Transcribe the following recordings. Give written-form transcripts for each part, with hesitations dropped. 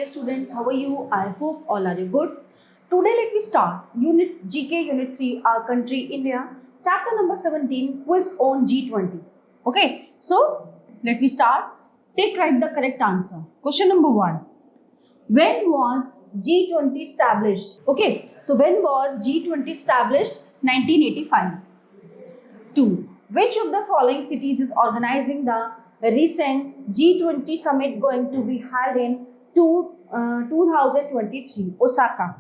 dear students, how are you? I hope all are good. Today let me start Unit GK Unit 3, Our Country India, Chapter number 17, Quiz on G20. Okay, so let me start. Take right the correct answer. Question number 1. When was G20 established? Okay, so when was G20 established? 1985. 2. Which of the following cities is organizing the recent G20 summit going to be held in 2023? Osaka.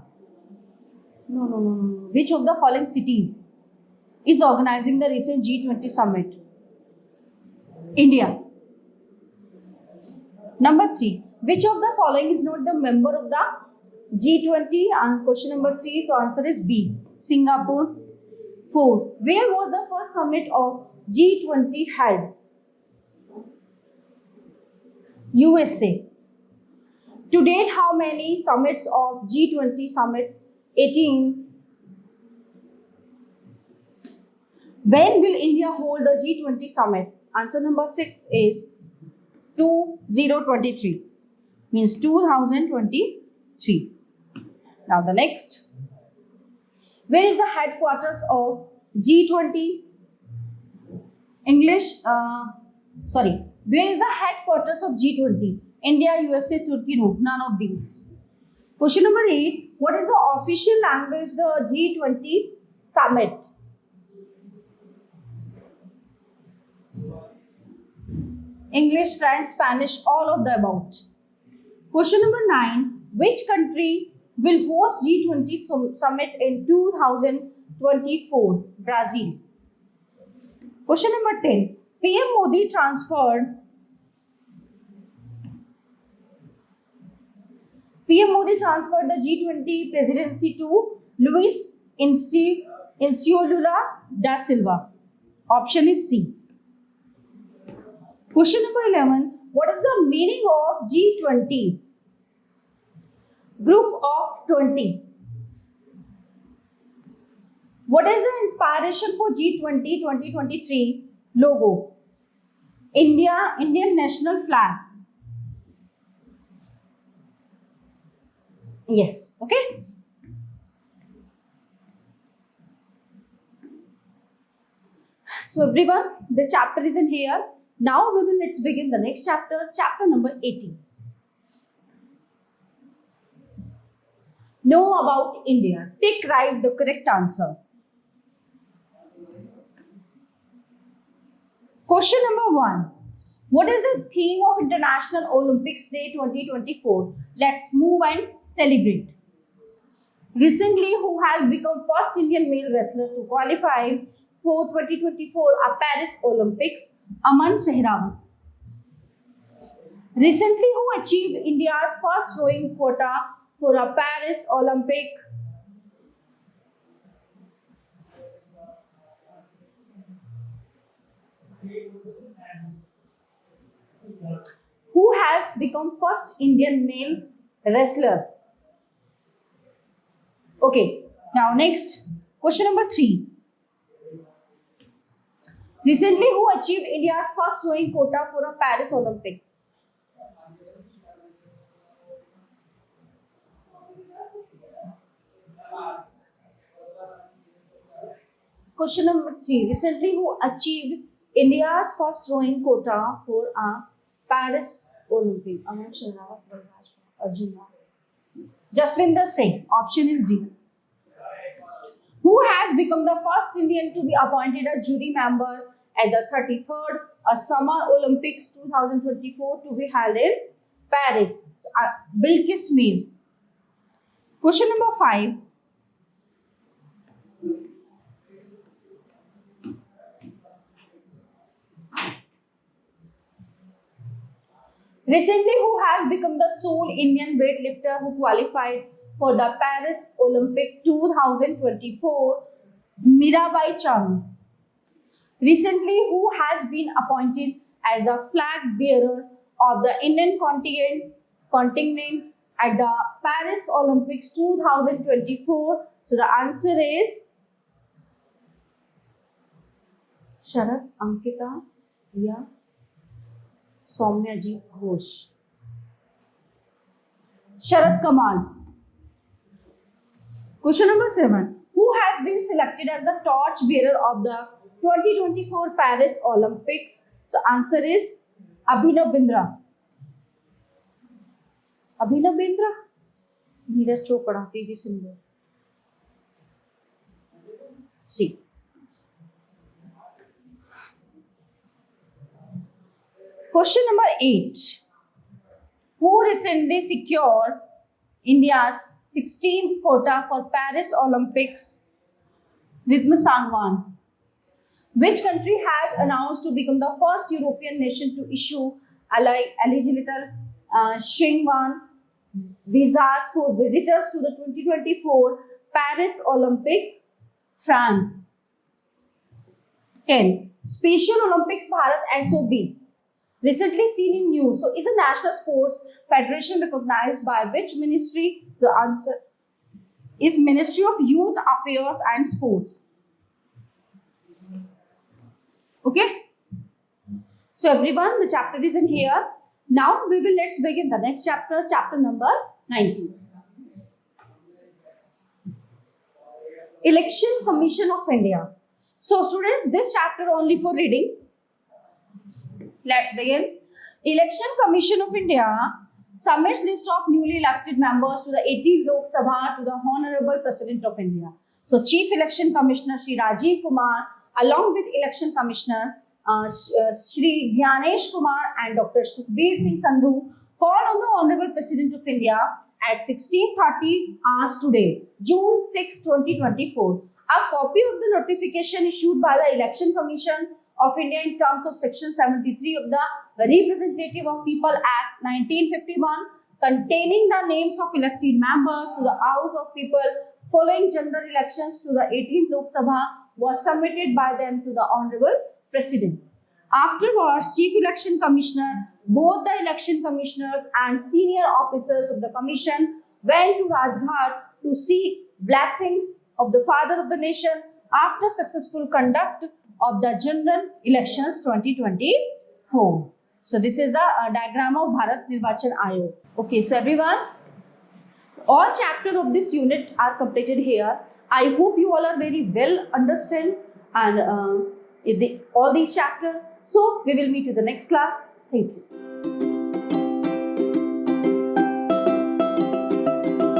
No. Which of the following cities is organizing the recent G20 summit? India. Number 3. Which of the following is not the member of the G20? And question number 3, so answer is B. Singapore. 4. Where was the first summit of G20 held? USA. To date, how many summits of G20 summit? 18. When will India hold the G20 summit? Answer number 6 is 2023. Means 2023. Now the next. Where is the headquarters of G20? Where is the headquarters of G20? India, USA, Turkey, no, none of these. Question number 8. What is the official language the G20 summit? English, French, Spanish, all of the above. Question number 9. Which country will host G20 summit in 2024? Brazil. Question number 10. PM Modi transferred the G20 presidency to Luis Inácio da Silva. Option is C. Question number 11. What is the meaning of G20? Group of 20. What is the inspiration for G20 2023 logo? Indian national flag. Yes, okay. So everyone, this chapter is in here. Now let's begin the next chapter, chapter number 18. Know about India. Take right the correct answer. Question number 1. What is the theme of International Olympics Day 2024? Let's move and celebrate. Recently, who has become first Indian male wrestler to qualify for 2024 Paris Olympics? Aman Sehrawat. Recently, who achieved India's first rowing quota for a Paris Olympic? Who has become first Indian male wrestler? Okay, now next, question number 3. Recently, who achieved India's first rowing quota for a Paris Olympics? Question number 3. Recently, who achieved India's first rowing quota for a Paris Olympic? Aman Sehrawat, Arjun. Jaswinder Singh. Option is D. Who has become the first Indian to be appointed a jury member at the 33rd Summer Olympics 2024 to be held in Paris? Bilkis Mir. Question number 5. Recently, who has become the sole Indian weightlifter who qualified for the Paris Olympic 2024? Mirabai Chanu. Recently, who has been appointed as the flag bearer of the Indian contingent at the Paris Olympics 2024? So the answer is Sharad, Ankita, या सौम्याजी Ghosh. Sharad Kamal. Question number 7. Who has been selected as the torch bearer of the 2024 Paris Olympics? So answer is Abhinav Bindra. Abhinav Bindra, Neeraj Chopra, PV Sindhu. 3. Question number 8. Who recently secured India's 16th quota for Paris Olympics? Ridhima Sangwan. Which country has announced to become the first European nation to issue eligible Schengen visas for visitors to the 2024 Paris Olympic? France. 10. Special Olympics Bharat SOB. Recently seen in news. So, is a national sports federation recognized by which ministry? The answer is Ministry of Youth Affairs and Sports. Okay. So, everyone, the chapter is in here. Now, let's begin the next chapter, chapter number 19. Election Commission of India. So, students, this chapter only for reading. Let's begin. Election Commission of India submits list of newly elected members to the 18th Lok Sabha to the Honorable President of India. So, Chief Election Commissioner Shri Rajiv Kumar, along with Election Commissioner Shri Dhyanesh Kumar and Dr. Sukhbir Singh Sandhu, called on the Honorable President of India at 16:30 hours today, June 6, 2024. A copy of the notification issued by the Election Commission of India in terms of Section 73 of the Representative of People Act 1951, containing the names of elected members to the House of People following general elections to the 18th Lok Sabha, was submitted by them to the Honorable President. Afterwards, Chief Election Commissioner, both the election commissioners and senior officers of the commission went to Rajghat to seek blessings of the Father of the Nation after successful conduct of the general elections 2024. So this is the diagram of Bharat Nirvachan Ayog. Okay, so everyone, all chapters of this unit are completed here. I hope you all are very well understand and all these chapters. So we will meet in the next class. Thank you.